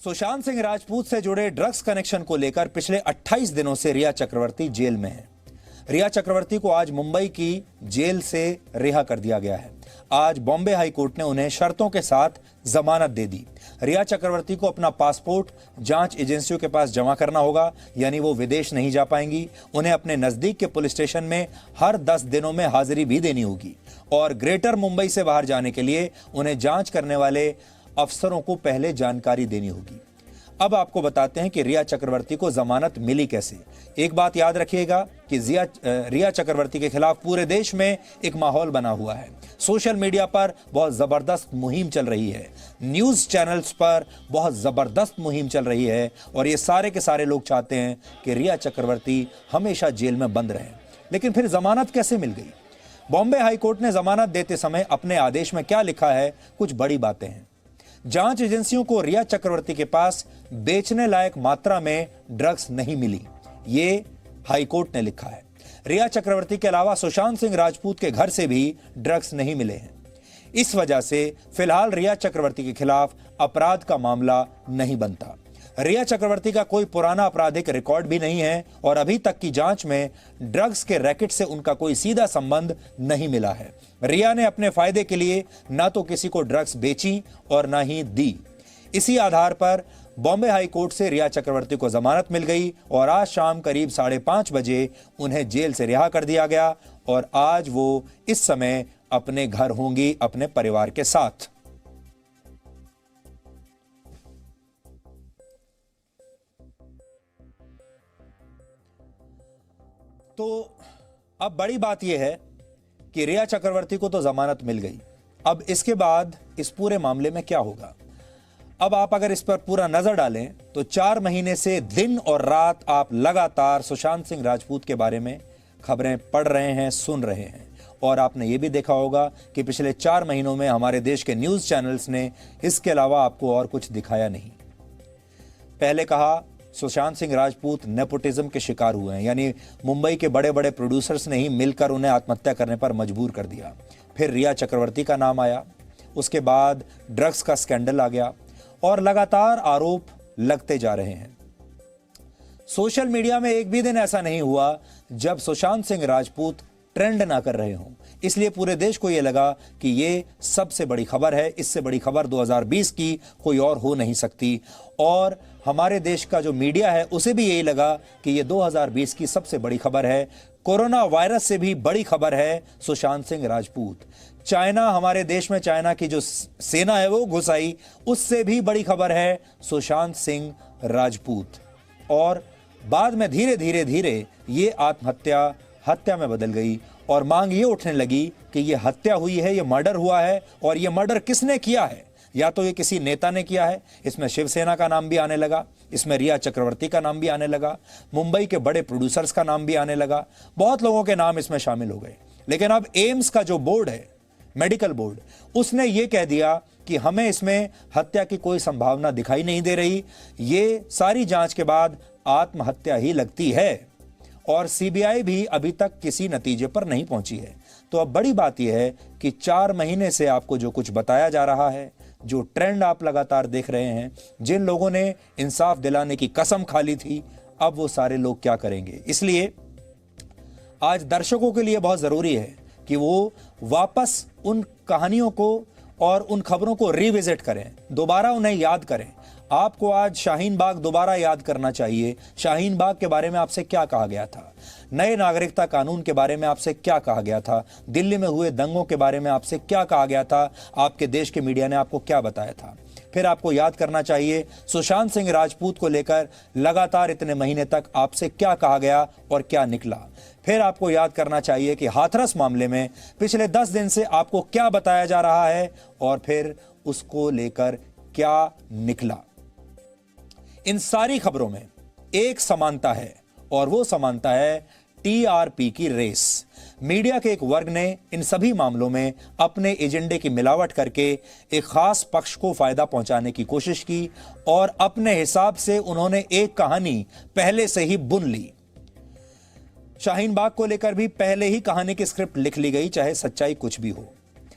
सुशांत सिंह राजपूत से जुड़े drugs connection को लेकर पिछले 28 दिनों से रिया चक्रवर्ती जेल में है। रिया चक्रवर्ती को आज मुंबई की जेल से रिहा कर दिया गया है। आज बॉम्बे हाई कोर्ट ने उन्हें शर्तों के साथ जमानत दे दी। रिया चक्रवर्ती को अपना पासपोर्ट जांच एजेंसियों के पास जमा करना होगा, यानी वो विदेश नहीं जा पाएंगी। उन्हें अपने नजदीक के पुलिस स्टेशन में हर 10 दिनों में हाजिरी भी देनी होगी और ग्रेटर मुंबई से बाहर जाने के लिए उन्हें जांच करने वाले अफसरों को पहले जानकारी देनी होगी। अब आपको बताते हैं कि रिया चक्रवर्ती को जमानत मिली कैसे। एक बात याद रखिएगा कि रिया चक्रवर्ती के खिलाफ पूरे देश में एक माहौल बना हुआ है। सोशल मीडिया पर बहुत जबरदस्त मुहिम चल रही है, न्यूज चैनल्स पर बहुत जबरदस्त मुहिम चल रही है और ये सारे के सारे लोग चाहते हैं कि रिया चक्रवर्ती हमेशा जेल में बंद रहे। लेकिन फिर जमानत कैसे मिल गई? बॉम्बे हाई कोर्ट ने जमानत देते समय अपने आदेश में क्या लिखा है? कुछ बड़ी बातें हैं। जांच एजेंसियों को रिया चक्रवर्ती के पास बेचने लायक मात्रा में ड्रग्स नहीं मिली, ये हाई कोर्ट ने लिखा है। रिया चक्रवर्ती के अलावा सुशांत सिंह राजपूत के घर से भी ड्रग्स नहीं मिले हैं। इस वजह से फिलहाल रिया चक्रवर्ती के खिलाफ अपराध का मामला नहीं बनता। रिया चक्रवर्ती का कोई पुराना आपराधिक रिकॉर्ड भी नहीं है और अभी तक की जांच में ड्रग्स के रैकेट से उनका कोई सीधा संबंध नहीं मिला है। रिया ने अपने फायदे के लिए ना तो किसी को ड्रग्स बेची और ना ही दी। इसी आधार पर बॉम्बे हाई कोर्ट से रिया चक्रवर्ती को जमानत मिल गई और आज शाम करीब 5:30 बजे उन्हें जेल से रिहा कर दिया गया और आज वो इस समय अपने घर होंगी अपने परिवार के साथ। तो अब बड़ी बात यह है कि रिया चक्रवर्ती को तो जमानत मिल गई। अब इसके बाद इस पूरे मामले में क्या होगा? अब आप अगर इस पर पूरा नजर डालें तो 4 महीने से दिन और रात आप लगातार सुशांत सिंह राजपूत के बारे में खबरें पढ़ रहे हैं, सुन रहे हैं और आपने ये भी देखा होगा कि पिछले 4 महीनों में हमारे देश के न्यूज चैनल्स ने इसके अलावा आपको और कुछ दिखाया नहीं। पहले कहा सुशांत सिंह राजपूत नेपोटिज्म के शिकार हुए हैं, यानी मुंबई के बड़े बड़े प्रोड्यूसर्स ने ही मिलकर उन्हें आत्महत्या करने पर मजबूर कर दिया। फिर रिया चक्रवर्ती का नाम आया, उसके बाद ड्रग्स का स्कैंडल आ गया और लगातार आरोप लगते जा रहे हैं। सोशल मीडिया में एक भी दिन ऐसा नहीं हुआ जब सुशांत सिंह राजपूत ट्रेंड ना कर रहे हों। इसलिए पूरे देश को यह लगा कि ये सबसे बड़ी खबर है, इससे बड़ी खबर 2020 की कोई और हो नहीं सकती और हमारे देश का जो मीडिया है उसे भी यही लगा कि ये 2020 की सबसे बड़ी खबर है। कोरोना वायरस से भी बड़ी खबर है सुशांत सिंह राजपूत। चाइना, हमारे देश में चाइना की जो सेना है वो घुस आई, उससे भी बड़ी खबर है सुशांत सिंह राजपूत। और बाद में धीरे धीरे धीरे ये आत्महत्या हत्या में बदल गई और मांग ये उठने लगी कि ये हत्या हुई है, ये मर्डर हुआ है और ये मर्डर किसने किया है? या तो ये किसी नेता ने किया है, इसमें शिवसेना का नाम भी आने लगा, इसमें रिया चक्रवर्ती का नाम भी आने लगा, मुंबई के बड़े प्रोड्यूसर्स का नाम भी आने लगा, बहुत लोगों के नाम इसमें शामिल हो गए। लेकिन अब एम्स का जो बोर्ड है, मेडिकल बोर्ड, उसने ये कह दिया कि हमें इसमें हत्या की कोई संभावना दिखाई नहीं दे रही, ये सारी जांच के बाद आत्महत्या ही लगती है और सीबीआई भी अभी तक किसी नतीजे पर नहीं पहुंची है। तो अब बड़ी बात यह है कि 4 महीने से आपको जो कुछ बताया जा रहा है, जो ट्रेंड आप लगातार देख रहे हैं, जिन लोगों ने इंसाफ दिलाने की कसम खा ली थी, अब वो सारे लोग क्या करेंगे? इसलिए आज दर्शकों के लिए बहुत जरूरी है कि वो वापस उन कहानियों को और उन खबरों को रिविजिट करें, दोबारा उन्हें याद करें। आपको आज शाहीन बाग दोबारा याद करना चाहिए। शाहीन बाग के बारे में आपसे क्या कहा गया था? नए नागरिकता कानून के बारे में आपसे क्या कहा गया था? दिल्ली में हुए दंगों के बारे में आपसे क्या कहा गया था? आपके देश के मीडिया ने आपको क्या बताया था? फिर आपको याद करना चाहिए सुशांत सिंह राजपूत को लेकर लगातार इतने महीने तक आपसे क्या कहा गया और क्या निकला। फिर आपको याद करना चाहिए कि हाथरस मामले में पिछले 10 दिन से आपको क्या बताया जा रहा है और फिर उसको लेकर क्या निकला। इन सारी खबरों में एक समानता है और वो समानता है टीआरपी की रेस। मीडिया के एक वर्ग ने इन सभी मामलों में अपने एजेंडे की मिलावट करके एक खास पक्ष को फायदा पहुंचाने की कोशिश की और अपने हिसाब से उन्होंने एक कहानी पहले से ही बुन ली। शाहीन बाग को लेकर भी पहले ही कहानी की स्क्रिप्ट लिख ली गई, चाहे सच्चाई कुछ भी हो।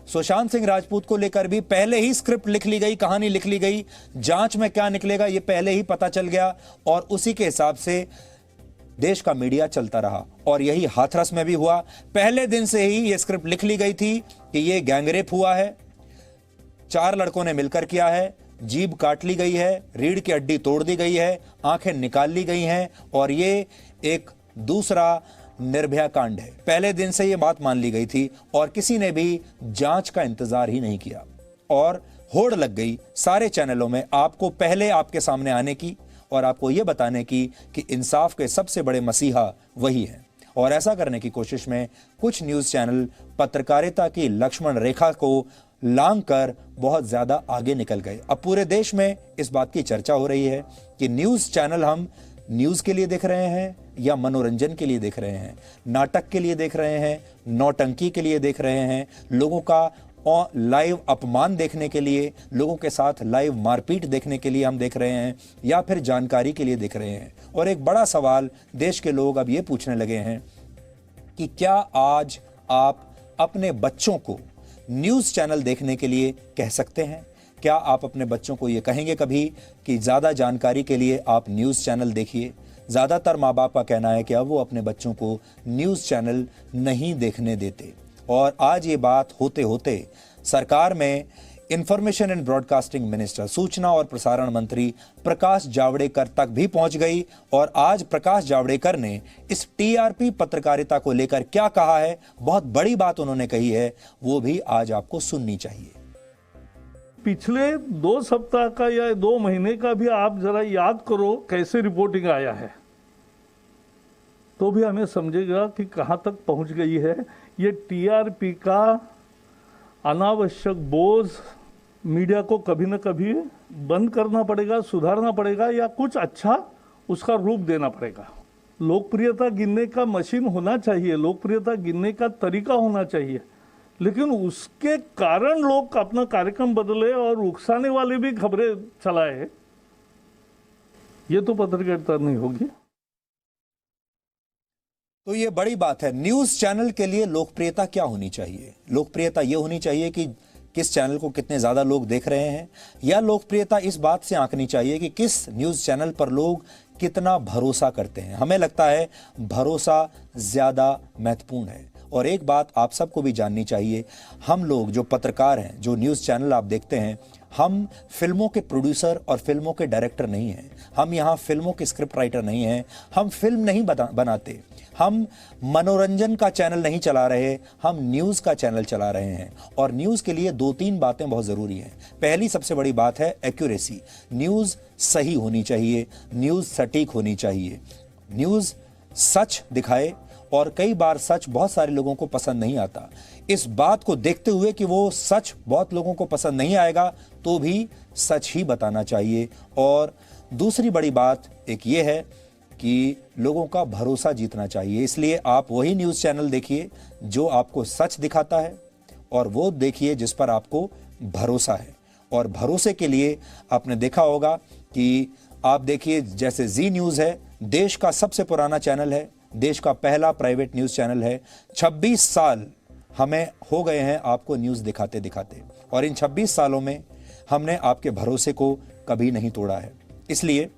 सुशांत सिंह राजपूत को लेकर भी पहले ही स्क्रिप्ट लिख ली गई, कहानी लिख ली गई, जांच में क्या निकलेगा ये पहले ही पता चल गया और उसी के हिसाब से देश का मीडिया चलता रहा। और यही हाथरस में भी हुआ। पहले दिन से ही यह स्क्रिप्ट लिख ली गई थी कि यह गैंगरेप हुआ है, 4 लड़कों ने मिलकर किया है, जीभ काट ली गई है, रीढ़ की हड्डी तोड़ दी गई है, आंखें निकाल ली गई हैं और ये एक दूसरा निर्भया कांड है। पहले दिन से यह बात मान ली गई थी और किसी ने भी जांच का इंतजार ही नहीं किया और होड़ लग गई सारे चैनलों में आपको पहले आपके सामने आने की और आपको यह बताने की कि इंसाफ के सबसे बड़े मसीहा वही है। और ऐसा करने की कोशिश में कुछ न्यूज चैनल पत्रकारिता की लक्ष्मण रेखा को लांघ कर बहुत ज्यादा आगे निकल गए। अब पूरे देश में इस बात की चर्चा हो रही है कि न्यूज चैनल हम न्यूज के लिए देख रहे हैं या मनोरंजन के लिए देख रहे हैं, नाटक के लिए देख रहे हैं, नौटंकी के लिए देख रहे हैं, लोगों का लाइव अपमान देखने के लिए, लोगों के साथ लाइव मारपीट देखने के लिए हम देख रहे हैं या फिर जानकारी के लिए देख रहे हैं। और एक बड़ा सवाल देश के लोग अब ये पूछने लगे हैं कि क्या आज आप अपने बच्चों को न्यूज चैनल देखने के लिए कह सकते हैं? क्या आप अपने बच्चों को ये कहेंगे कभी कि ज्यादा जानकारी के लिए आप न्यूज चैनल देखिए? ज्यादातर माँ बाप का कहना है कि अब वो अपने बच्चों को न्यूज चैनल नहीं देखने देते। और आज ये बात होते होते सरकार में इंफॉर्मेशन एंड ब्रॉडकास्टिंग मिनिस्टर, सूचना और प्रसारण मंत्री प्रकाश जावड़ेकर तक भी पहुंच गई। और आज प्रकाश जावड़ेकर ने इस टीआरपी पत्रकारिता को लेकर क्या कहा है, बहुत बड़ी बात उन्होंने कही है, वो भी आज आपको सुननी चाहिए। पिछले 2 सप्ताह का या 2 महीने का भी आप जरा याद करो कैसे रिपोर्टिंग आया है, तो भी हमें समझेगा कि कहां तक पहुंच गई है। ये टीआरपी का अनावश्यक बोझ मीडिया को कभी न कभी बंद करना पड़ेगा, सुधारना पड़ेगा या कुछ अच्छा उसका रूप देना पड़ेगा। लोकप्रियता गिनने का मशीन होना चाहिए, लोकप्रियता गिनने का तरीका होना चाहिए, लेकिन उसके कारण लोग अपना कार्यक्रम बदले और उकसाने वाले भी खबरें चलाए, ये तो पत्रकारिता नहीं होगी। तो ये बड़ी बात है। न्यूज चैनल के लिए लोकप्रियता क्या होनी चाहिए? लोकप्रियता ये होनी चाहिए कि किस चैनल को कितने ज्यादा लोग देख रहे हैं, या लोकप्रियता इस बात से आंकनी चाहिए कि किस न्यूज चैनल पर लोग कितना भरोसा करते हैं। हमें लगता है भरोसा ज्यादा महत्वपूर्ण है। और एक बात आप सबको भी जाननी चाहिए, हम लोग जो पत्रकार हैं, जो न्यूज चैनल आप देखते हैं, हम फिल्मों के प्रोड्यूसर और फिल्मों के डायरेक्टर नहीं हैं। हम यहाँ फिल्मों के स्क्रिप्ट राइटर नहीं हैं। हम फिल्म नहीं बनाते। हम मनोरंजन का चैनल नहीं चला रहे, हम न्यूज़ का चैनल चला रहे हैं। और न्यूज़ के लिए 2-3 बातें बहुत ज़रूरी हैं। पहली सबसे बड़ी बात है एक्यूरेसी। न्यूज़ सही होनी चाहिए, न्यूज़ सटीक होनी चाहिए, न्यूज़ सच दिखाए। और कई बार सच बहुत सारे लोगों को पसंद नहीं आता। इस बात को देखते हुए कि वो सच बहुत लोगों को पसंद नहीं आएगा, तो भी सच ही बताना चाहिए। और दूसरी बड़ी बात एक ये है कि लोगों का भरोसा जीतना चाहिए। इसलिए आप वही न्यूज़ चैनल देखिए जो आपको सच दिखाता है, और वो देखिए जिस पर आपको भरोसा है। और भरोसे के लिए आपने देखा होगा कि आप देखिए, जैसे जी न्यूज़ है, देश का सबसे पुराना चैनल है, देश का पहला प्राइवेट न्यूज़ चैनल है। 26 साल हमें हो गए हैं आपको न्यूज़ दिखाते दिखाते, और इन 26 सालों में हमने आपके भरोसे को कभी नहीं तोड़ा है। इसलिए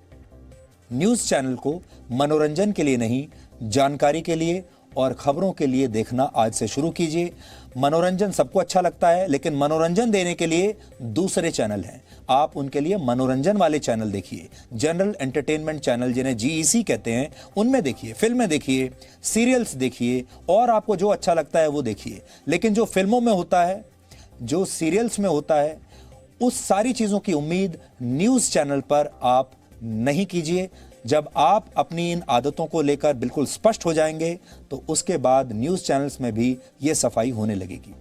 न्यूज़ चैनल को मनोरंजन के लिए नहीं, जानकारी के लिए और खबरों के लिए देखना आज से शुरू कीजिए। मनोरंजन सबको अच्छा लगता है, लेकिन मनोरंजन देने के लिए दूसरे चैनल हैं। आप उनके लिए मनोरंजन वाले चैनल देखिए, जनरल एंटरटेनमेंट चैनल जिन्हें जीईसी कहते हैं, उनमें देखिए, फिल्में देखिए, सीरियल्स देखिए, और आपको जो अच्छा लगता है वो देखिए। लेकिन जो फिल्मों में होता है, जो सीरियल्स में होता है, उस सारी चीज़ों की उम्मीद न्यूज़ चैनल पर आप नहीं कीजिए। जब आप अपनी इन आदतों को लेकर बिल्कुल स्पष्ट हो जाएंगे, तो उसके बाद न्यूज़ चैनल्स में भी ये सफाई होने लगेगी।